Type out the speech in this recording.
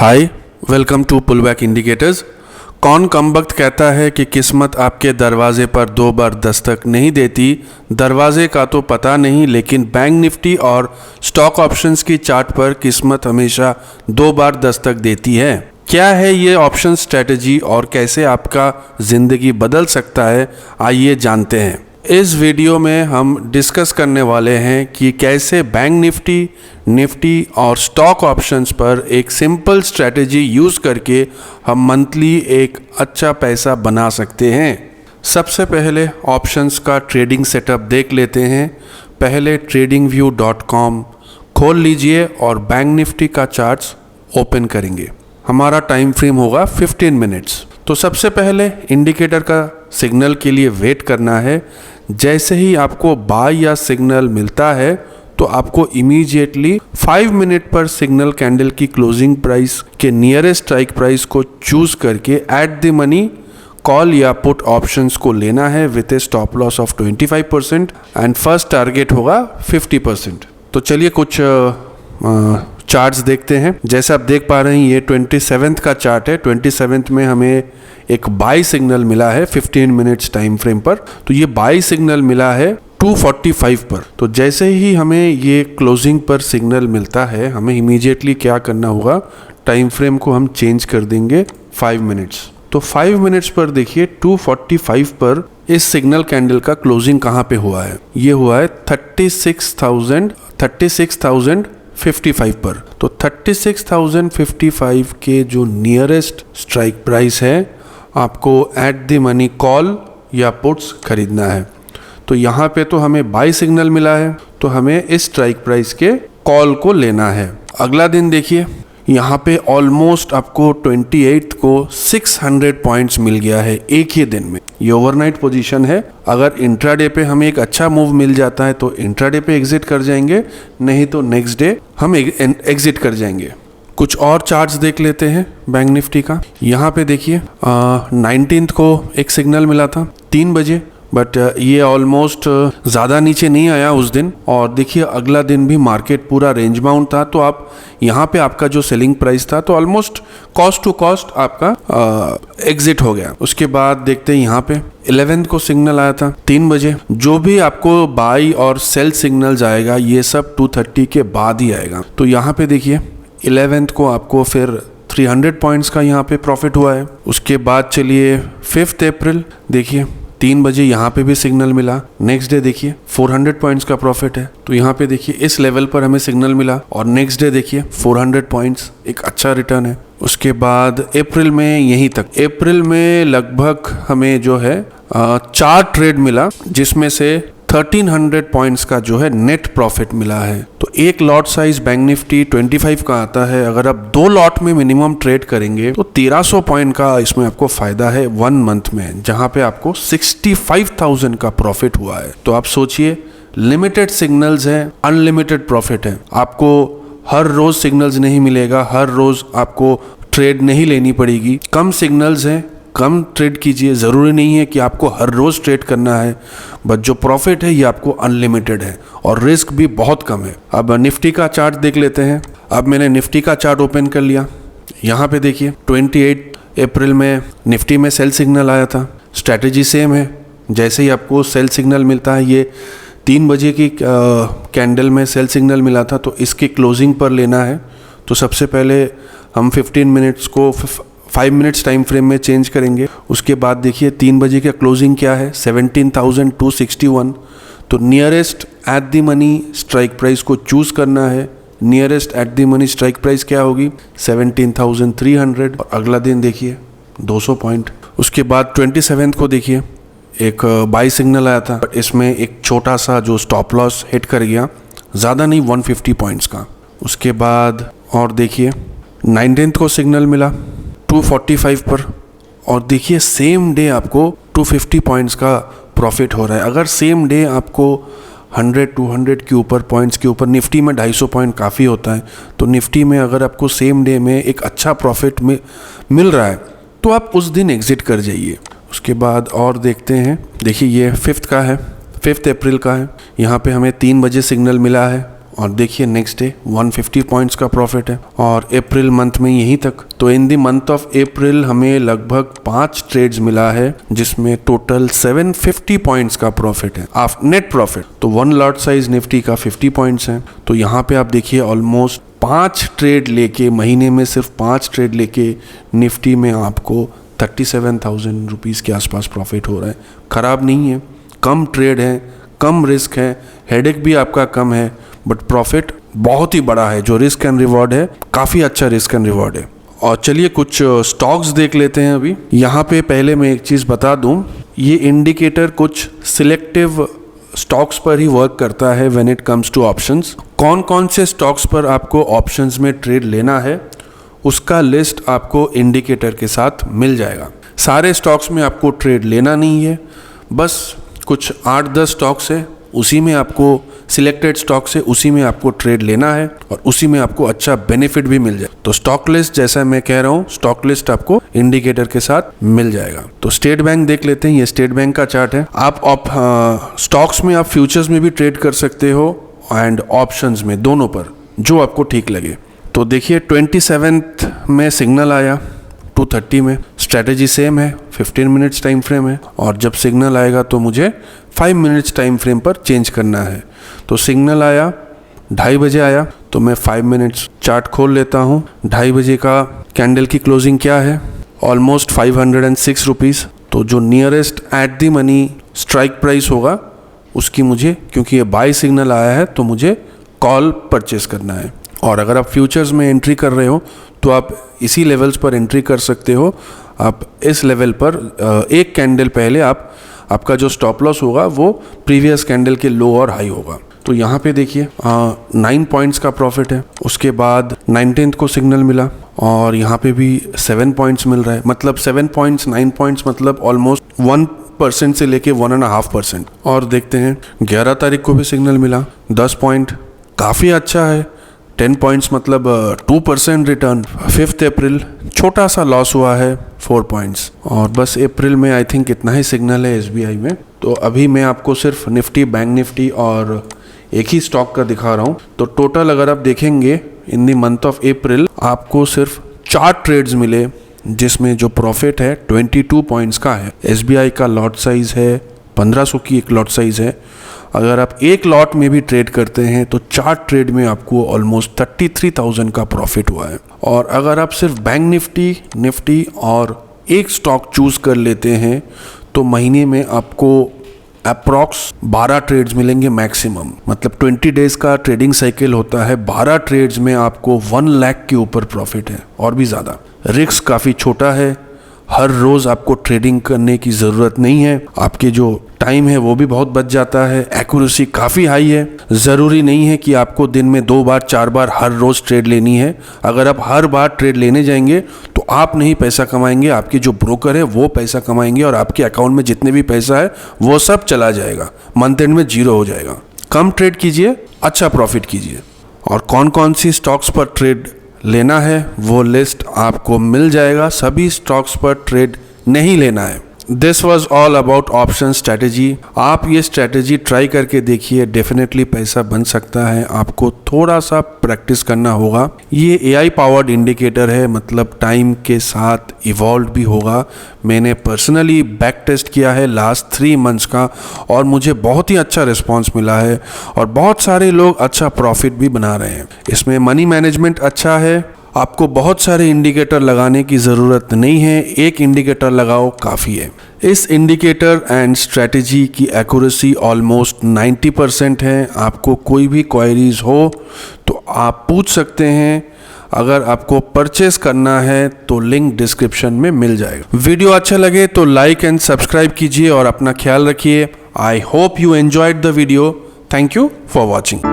Hi, welcome to pullback indicators. कौन कमबख्त कहता है कि किस्मत आपके दरवाजे पर 2 बार दस्तक नहीं देती। दरवाजे का तो पता नहीं, लेकिन बैंक निफ्टी और स्टॉक ऑप्शंस की चार्ट पर किस्मत हमेशा 2 बार दस्तक देती है। क्या है ये ऑप्शन स्ट्रेटजी और कैसे आपका ज़िंदगी बदल सकता है, आइए जानते हैं। इस वीडियो में हम डिस्कस करने वाले हैं कि कैसे बैंक निफ्टी और स्टॉक ऑप्शंस पर एक सिंपल स्ट्रेटजी यूज़ करके हम मंथली एक अच्छा पैसा बना सकते हैं। सबसे पहले ऑप्शंस का ट्रेडिंग सेटअप देख लेते हैं। पहले tradingview.com खोल लीजिए और बैंक निफ्टी का चार्ट्स ओपन करेंगे। हमारा टाइम फ्रेम होगा 15 मिनट्स। तो सबसे पहले इंडिकेटर का सिग्नल के लिए वेट करना है। जैसे ही आपको बाय या सिग्नल मिलता है तो आपको इमीडिएटली 5 मिनट पर सिग्नल कैंडल की क्लोजिंग प्राइस के नियरेस्ट स्ट्राइक प्राइस को चूज करके एट द मनी कॉल या पुट ऑप्शंस को लेना है with A stop loss of 25% and first target होगा 50%। तो चलिए कुछ चार्ट्स देखते हैं। जैसे आप देख पा रहे हैं ये 27th का चार्ट है। 27th में हमें एक बाई सिग्नल मिला है 15 मिनट्स टाइम फ्रेम पर। तो ये बाई सिग्नल मिला है 245 पर। तो जैसे ही हमें ये क्लोजिंग पर सिग्नल मिलता है, हमें इमीडिएटली क्या करना होगा, टाइम फ्रेम को हम चेंज कर देंगे 5 मिनट्स। तो 5 मिनट्स पर देखिए 245 पर इस सिग्नल कैंडल का क्लोजिंग कहाँ पे हुआ है, ये हुआ है 36,055 पर। तो 36,055 के जो नियरेस्ट स्ट्राइक प्राइस है, आपको एट द मनी कॉल या पुट्स खरीदना है। तो यहाँ पे तो हमें बाई सिग्नल मिला है, तो हमें इस स्ट्राइक प्राइस के कॉल को लेना है। अगला दिन देखिए, यहाँ पे ऑलमोस्ट आपको 28 को 600 पॉइंट्स मिल गया है एक ही दिन में। ये ओवरनाइट पोजीशन है। अगर इंट्राडे पे हमें एक अच्छा मूव मिल जाता है तो इंट्राडे पे एग्जिट कर जाएंगे, नहीं तो नेक्स्ट डे हम एग्जिट कर जाएंगे। कुछ और चार्ट्स देख लेते हैं बैंक निफ्टी का। यहाँ पे देखिए 19th को एक सिग्नल मिला था 3 बजे, बट ये ऑलमोस्ट ज़्यादा नीचे नहीं आया उस दिन। और देखिए अगला दिन भी मार्केट पूरा रेंज बाउंड था। तो आप यहाँ पे आपका जो सेलिंग प्राइस था तो ऑलमोस्ट कॉस्ट टू कॉस्ट आपका एग्जिट हो गया। उसके बाद देखते हैं यहाँ पे 11th को सिग्नल आया था 3 बजे। जो भी आपको बाई और सेल सिग्नल आएगा ये सब 230 के बाद ही आएगा। तो यहाँ पे देखिए 11th को आपको फिर 300 पॉइंट्स का यहाँ पे प्रॉफिट हुआ है। उसके बाद चलिए 5 अप्रैल देखिए 3 बजे यहाँ पे भी सिग्नल मिला। नेक्स्ट डे देखिए 400 पॉइंट्स का प्रॉफिट है। तो यहाँ पे देखिए इस लेवल पर हमें सिग्नल मिला और नेक्स्ट डे देखिए 400 पॉइंट्स, एक अच्छा रिटर्न है। उसके बाद अप्रैल में यहीं तक, अप्रैल में लगभग हमें जो है 4 ट्रेड मिला, जिसमें से 1300 पॉइंट्स का जो है नेट प्रॉफिट मिला है। तो एक लॉट साइज बैंक निफ्टी 25 का आता है। अगर आप 2 लॉट में मिनिमम ट्रेड करेंगे तो 1300 पॉइंट का इसमें आपको फायदा है 1 मंथ में, जहां पे आपको 65,000 का प्रॉफिट हुआ है। तो आप सोचिए, लिमिटेड सिग्नल्स हैं, अनलिमिटेड प्रॉफिट है। आपको हर रोज सिग्नल्स नहीं मिलेगा, हर रोज आपको ट्रेड नहीं लेनी पड़ेगी। कम सिग्नल्स हैं, कम ट्रेड कीजिए। ज़रूरी नहीं है कि आपको हर रोज़ ट्रेड करना है, बट जो प्रॉफिट है ये आपको अनलिमिटेड है और रिस्क भी बहुत कम है। अब निफ्टी का चार्ट देख लेते हैं। अब मैंने निफ्टी का चार्ट ओपन कर लिया। यहाँ पे देखिए 28 अप्रैल में निफ्टी में सेल सिग्नल आया था। स्ट्रैटेजी सेम है। जैसे ही आपको सेल सिग्नल मिलता है, ये 3 बजे की कैंडल में सेल सिग्नल मिला था, तो इसकी क्लोजिंग पर लेना है। तो सबसे पहले हम 15 मिनट्स को 5 मिनट्स टाइम फ्रेम में चेंज करेंगे। उसके बाद देखिए 3 बजे का क्लोजिंग क्या है, 17,261। तो nearest at the money strike price को चूज करना है। Nearest at the money strike price क्या होगी, 17,300। और अगला दिन देखिए 200 पॉइंट। उसके बाद 27th को देखिए एक बाई सिग्नल आया था, इसमें एक छोटा सा जो स्टॉप लॉस हिट कर गया, ज़्यादा नहीं, 150 पॉइंट्स का। उसके बाद और देखिए 19th को सिग्नल मिला 245 पर, और देखिए सेम डे आपको 250 पॉइंट्स का प्रॉफिट हो रहा है। अगर सेम डे आपको 100-200 के ऊपर पॉइंट्स के ऊपर, निफ्टी में 250 पॉइंट काफ़ी होता है, तो निफ्टी में अगर आपको सेम डे में एक अच्छा प्रॉफिट मिल रहा है तो आप उस दिन एग्जिट कर जाइए। उसके बाद और देखते हैं, देखिए ये 5th का है, 5 अप्रैल का है। यहाँ पे हमें 3 बजे सिग्नल मिला है और देखिए नेक्स्ट डे 150 पॉइंट्स का प्रॉफिट है और अप्रैल मंथ में यहीं तक। तो in the month of April हमें लगभग 5 ट्रेड्स मिला है जिसमें टोटल 750 पॉइंट्स का प्रॉफिट है नेट प्रॉफिट। तो 1 लॉट साइज निफ्टी का 50 पॉइंट्स है। तो यहाँ पे आप देखिए ऑलमोस्ट 5 ट्रेड लेके, महीने में सिर्फ 5 ट्रेड लेके निफ्टी में आपको 37,000 रुपीज़ के आसपास प्रॉफिट हो रहा है। ख़राब नहीं है, कम ट्रेड है, कम रिस्क है, हेडेक भी आपका कम है, बट प्रॉफिट बहुत ही बड़ा है। जो रिस्क एंड रिवॉर्ड है काफ़ी अच्छा रिस्क एंड रिवॉर्ड है। और चलिए कुछ स्टॉक्स देख लेते हैं। अभी यहाँ पे पहले मैं एक चीज़ बता दूँ, ये इंडिकेटर कुछ सिलेक्टिव स्टॉक्स पर ही वर्क करता है when it comes two options. कौन कौन से स्टॉक्स पर आपको ऑप्शंस में ट्रेड लेना है उसका लिस्ट आपको इंडिकेटर के साथ मिल जाएगा। सारे स्टॉक्स में आपको ट्रेड लेना नहीं है, बस कुछ 8-10 स्टॉक्स है, उसी में आपको सिलेक्टेड स्टॉक्स है, उसी में आपको ट्रेड लेना है और उसी में आपको अच्छा बेनिफिट भी मिल जाए। तो स्टॉक लिस्ट, जैसा मैं कह रहा हूँ, स्टॉक लिस्ट आपको इंडिकेटर के साथ मिल जाएगा। तो स्टेट बैंक देख लेते हैं। ये स्टेट बैंक का चार्ट है। आप स्टॉक्स में आप फ्यूचर्स में भी ट्रेड कर सकते हो एंड ऑप्शंस में, दोनों पर, जो आपको ठीक लगे। तो देखिए 27 में सिग्नल आया 230 में, स्ट्रैटेजी सेम है, 15 मिनट्स टाइम फ्रेम है और जब सिग्नल आएगा तो मुझे 5 मिनट्स टाइम फ्रेम पर चेंज करना है। तो सिग्नल आया 2:30 बजे आया तो मैं 5 मिनट्स चार्ट खोल लेता हूँ। 2:30 बजे का कैंडल की क्लोजिंग क्या है? Almost 506 rupees. तो जो nearest at the money strike price होगा उसकी मुझे, क्योंकि ये बाय सिग्नल आया है तो मुझे कॉल परचेस करना है। और अगर आप फ्यूचर्स में एंट्री कर रहे हो तो आप इसी लेवल्स पर एंट्री कर सकते हो। आप इस लेवल पर एक कैंडल पहले आपका जो स्टॉप लॉस होगा वो प्रीवियस कैंडल के लो और हाई होगा। तो यहाँ पे देखिए 9 पॉइंट्स का प्रॉफिट है। उसके बाद 19th को सिग्नल मिला और यहाँ पे भी 7 पॉइंट्स मिल रहा है। मतलब 7 पॉइंट्स 9 पॉइंट्स मतलब ऑलमोस्ट 1% से लेके 1.5%। और देखते हैं 11 तारीख को भी सिग्नल मिला 10 पॉइंट, काफ़ी अच्छा है। 10 पॉइंट्स मतलब 2% रिटर्न। 5 अप्रैल छोटा सा लॉस हुआ है 4 पॉइंट्स। और बस अप्रैल में आई थिंक इतना ही सिग्नल है SBI में। तो अभी मैं आपको सिर्फ निफ्टी, बैंक निफ्टी और एक ही स्टॉक का दिखा रहा हूँ। तो टोटल अगर आप देखेंगे in the month of April आपको सिर्फ 4 ट्रेड्स मिले जिसमें जो प्रॉफिट है 22 पॉइंट्स का है। SBI का लॉट साइज है 1500 की एक लॉट साइज है। अगर आप एक लॉट में भी ट्रेड करते हैं तो 4 ट्रेड में आपको ऑलमोस्ट 33,000 का प्रॉफिट हुआ है। और अगर आप सिर्फ बैंक निफ्टी और एक स्टॉक चूज कर लेते हैं तो महीने में आपको अप्रॉक्स 12 ट्रेड्स मिलेंगे मैक्सिमम। मतलब 20 डेज का ट्रेडिंग साइकिल होता है। 12 ट्रेड्स में आपको 1 लाख के ऊपर प्रॉफिट है और भी ज़्यादा। रिस्क काफ़ी छोटा है, हर रोज़ आपको ट्रेडिंग करने की ज़रूरत नहीं है, आपके जो टाइम है वो भी बहुत बच जाता है। एक्यूरेसी काफ़ी हाई है। ज़रूरी नहीं है कि आपको दिन में 2 बार 4 बार हर रोज़ ट्रेड लेनी है। अगर आप हर बार ट्रेड लेने जाएंगे तो आप नहीं पैसा कमाएंगे, आपके जो ब्रोकर है वो पैसा कमाएंगे और आपके अकाउंट में जितने भी पैसा है वो सब चला जाएगा, मंथ एंड में 0 हो जाएगा। कम ट्रेड कीजिए, अच्छा प्रॉफिट कीजिए। और कौन कौन सी स्टॉक्स पर ट्रेड लेना है वो लिस्ट आपको मिल जाएगा। सभी स्टॉक्स पर ट्रेड नहीं लेना है। This was all about option strategy. आप ये स्ट्रैटेजी ट्राई करके देखिए, डेफिनेटली पैसा बन सकता है। आपको थोड़ा सा प्रैक्टिस करना होगा। ये AI पावर्ड इंडिकेटर है, मतलब टाइम के साथ इवॉल्व भी होगा। मैंने पर्सनली बैक टेस्ट किया है लास्ट 3 मंथ्स का और मुझे बहुत ही अच्छा रिस्पॉन्स मिला है और बहुत सारे लोग अच्छा प्रॉफिट भी बना रहे हैं। इसमें मनी मैनेजमेंट अच्छा है। आपको बहुत सारे इंडिकेटर लगाने की ज़रूरत नहीं है, एक इंडिकेटर लगाओ काफ़ी है। इस इंडिकेटर एंड स्ट्रैटेजी की एक्यूरेसी ऑलमोस्ट 90% है। आपको कोई भी क्वेरीज हो तो आप पूछ सकते हैं। अगर आपको परचेस करना है तो लिंक डिस्क्रिप्शन में मिल जाएगा। वीडियो अच्छा लगे तो लाइक एंड सब्सक्राइब कीजिए और अपना ख्याल रखिए। I hope you enjoyed the video. Thank you for watching.